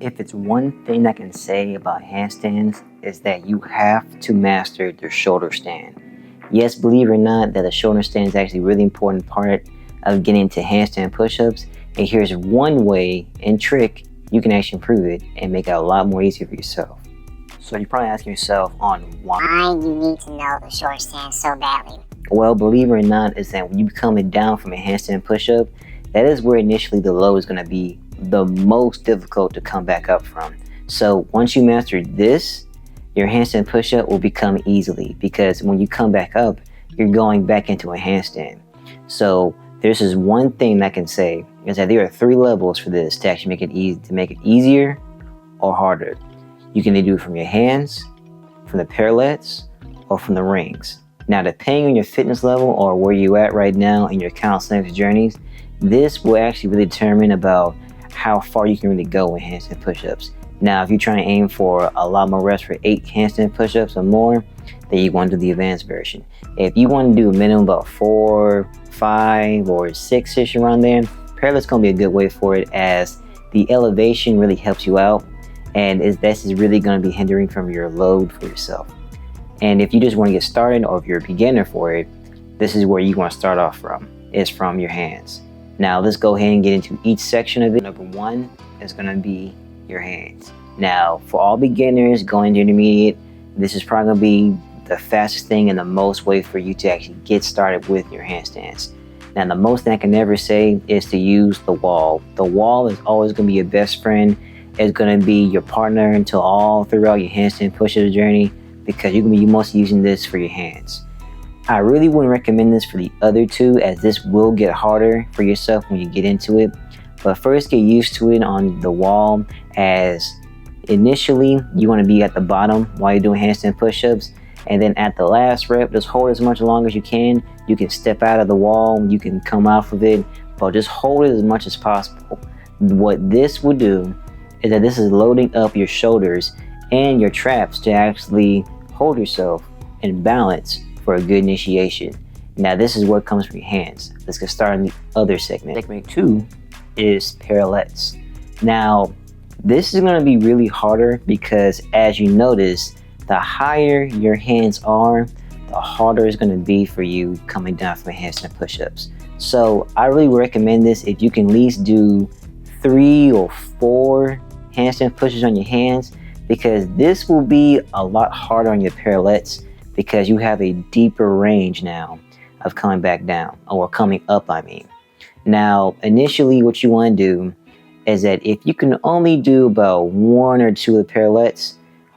If it's one thing I can say about handstands is that you have to master the shoulder stand. Yes, believe it or not, that the shoulder stand is actually a really important part of getting into handstand push-ups. And here's one way and trick you can actually improve it and make it a lot more easier for yourself. So you're probably asking yourself on why you need to know the shoulder stand so badly. Well, believe it or not, is that when you come down from a handstand push-up, that is where initially the load is going to be the most difficult to come back up from. So once you master this, your handstand push-up will become easily, because when you come back up, you're going back into a handstand. So there's this one thing I can say is that there are 3 levels for this to actually make it easy, to make it easier or harder. You can either do it from your hands, from the parallettes, or from the rings. Now, depending on your fitness level or where you're at right now in your calisthenics journeys, this will actually really determine about how far you can really go with handstand push-ups. Now, if you're trying to aim for a lot more reps for 8 handstand push-ups or more, then you want to do the advanced version. If you want to do a minimum about 4, 5, or 6-ish around there, parallettes going to be a good way for it, as the elevation really helps you out, and this is really going to be hindering from your load for yourself. And if you just want to get started, or if you're a beginner for it, this is where you want to start off from, is from your hands. Now let's go ahead and get into each section of it. Number 1 is going to be your hands. Now for all beginners going to intermediate, this is probably going to be the fastest thing and the most way for you to actually get started with your handstands. Now the most thing I can ever say is to use the wall. The wall is always going to be your best friend. It's going to be your partner until all throughout your handstand push-up journey, because you're going to be mostly using this for your hands. I really wouldn't recommend this for the other 2, as this will get harder for yourself when you get into it. But first, get used to it on the wall, as initially you want to be at the bottom while you're doing handstand push-ups, and then at the last rep, just hold as much long as you can. You can step out of the wall, you can come off of it, but just hold it as much as possible. What this will do is that this is loading up your shoulders and your traps to actually hold yourself in balance for a good initiation. Now this is where it comes from your hands. Let's get started in the other segment. Segment 2 is parallettes. Now this is going to be really harder, because as you notice, the higher your hands are, the harder it's going to be for you coming down from handstand push-ups. So I really recommend this if you can at least do 3 or 4 handstand push-ups on your hands, because this will be a lot harder on your parallettes, because you have a deeper range now of coming back down, or coming up, I mean. Now, initially what you want to do is that if you can only do about 1 or 2 of the parallettes,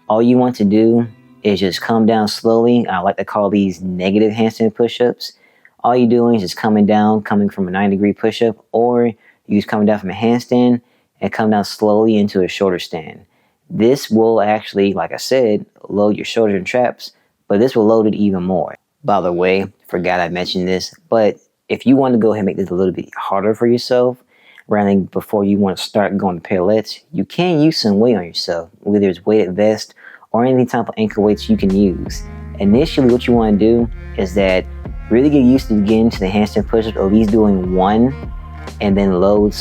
all you want to do is just come down slowly. I like to call these negative handstand push-ups. All you're doing is just coming down, coming from a 90-degree push-up, or you just coming down from a handstand and come down slowly into a shoulder stand. This will actually, like I said, load your shoulders and traps, but this will load it even more. By the way, forgot I mentioned this, but if you want to go ahead and make this a little bit harder for yourself, rather than before you want to start going to parallettes, you can use some weight on yourself, whether it's weighted vest or any type of ankle weights you can use. Initially, what you want to do is that really get used to getting to the handstand push-ups, at least doing 1, and then load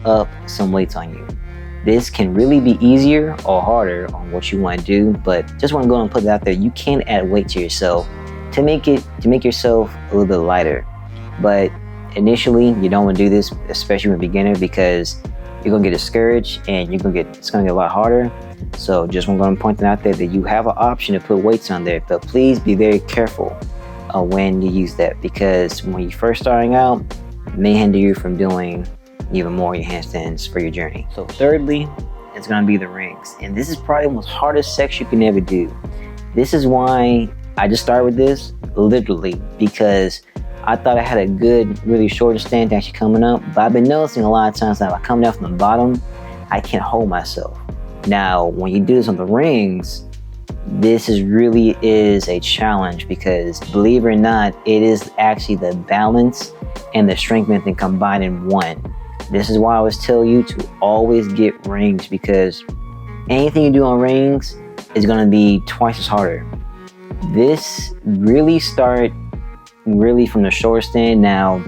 up some weights on you. This can really be easier or harder on what you want to do, but just want to go and put it out there. You can add weight to yourself to make yourself a little bit lighter. But initially, you don't want to do this, especially when a beginner, because you're gonna get discouraged and it's gonna get a lot harder. So just want to point out there that you have an option to put weights on there, but please be very careful when you use that, because when you're first starting out, it may hinder you from doing even more your handstands for your journey. So thirdly, it's going to be the rings, and this is probably the most hardest section you can ever do. This is why I just started with this, literally, because I thought I had a good, really short stand actually coming up, but I've been noticing a lot of times that if I come down from the bottom, I can't hold myself. Now, when you do this on the rings, this really is a challenge, because believe it or not, it is actually the balance and the strength method combined in one. This is why I always tell you to always get rings, because anything you do on rings is going to be twice as harder. This really start from the short stand. Now,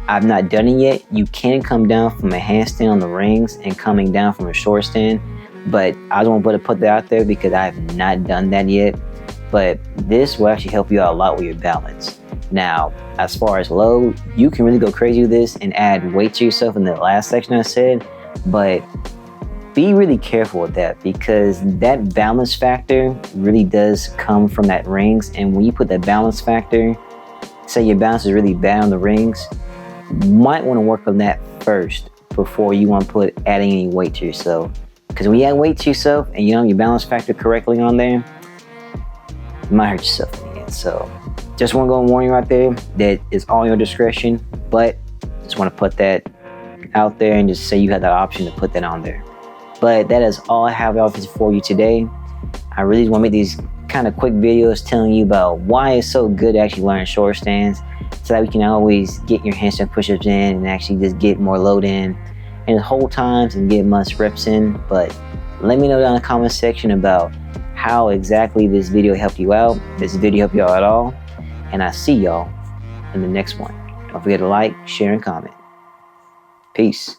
I've not done it yet. You can come down from a handstand on the rings and coming down from a short stand, but I don't want to put that out there because I have not done that yet. But this will actually help you out a lot with your balance. Now, as far as load, you can really go crazy with this and add weight to yourself in the last section I said, but be really careful with that because that balance factor really does come from that rings. And when you put that balance factor, say your balance is really bad on the rings, you might want to work on that first before you want to put adding any weight to yourself. Because when you add weight to yourself and you don't have your balance factor correctly on there, you might hurt yourself in the end. So just want to go and warn you right there that it's all your discretion, but just want to put that out there and just say you have that option to put that on there. But that is all I have for you today. I really want to make these kind of quick videos telling you about why it's so good to actually learn short stands so that we can always get your handstand push-ups in and actually just get more load in and hold times and get much reps in. But let me know down in the comment section about how exactly this video helped you out, this video helped you out at all, and I see y'all in the next one. Don't forget to like, share, and comment. Peace.